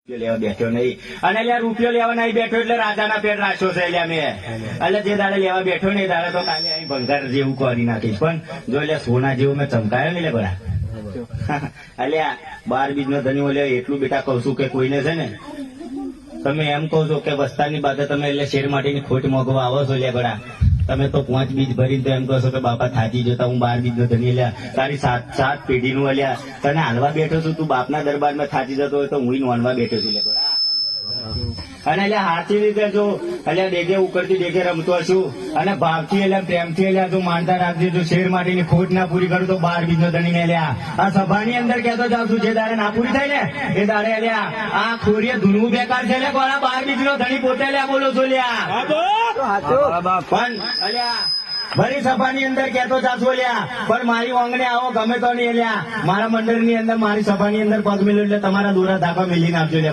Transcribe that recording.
લેવા બેઠો નહીં અને એટલે રૂપિયો લેવા નહીં બેઠો એટલે રાજાના પેટ રાખ્યો છે એટલે મેં એટલે જે દાડે લેવા બેઠો નહીં દાડે તો કાલે અહીં ભંગાર જેવું કરી નાખીશ પણ જો એટલે સોના જેવું મેં ચમકાયો ને બરા એટલે 12 બીજ નો ધણી ઓલે એટલું બેટા કઉ છું કે કોઈને છે ને તમે એમ કહો છો કે વસ્તારની બાબતે તમે એટલે શેર માટેની ખોટ મોગવા આવો છો લે બરા તમે તો 5 બીજ ભરીને તો એમ કહો છો કે બાપા થાકી જતા હું 12 બીજ નો ધણી લ્યા તારી 7 પેઢી નું અલ્યા તને હાલવા બેઠો છું તું બાપના દરબારમાં થાકી જતો હોય તો હું નોનવા બેઠો છું લે બરા અને એટલે હાથી રીતે જો એટલે ડેગે ઉકળતી ડેગે રમતો છું અને ભાવથી એટલે પ્રેમથી એટલે તું માનતા રાખજે જો શેર માટેની ખોટ ના પૂરી કરું તો 12 બીજ નો ધણી ને લ્યા આ સભાની અંદર કહેતો જાઉં છું જે દાડે ના પૂરી થાય ને એ દાડે લ્યા આ ખોરીએ ધૂનવું બેકાર છે લે કોના 12 બીજ નો ધણી પોતે લ્યા બોલો છો લ્યા પણ અલ્યા ભરી સભાની અંદર કહેતો જાશો લ્યા પણ મારી ઓંગણે આવો ગમે તો નહીં લ્યા મારા મંડળ ની અંદર મારી સભાની અંદર પગ મેળ્યો એટલે તમારા દોરા ધાપા મેલી નાખજો લ્યા.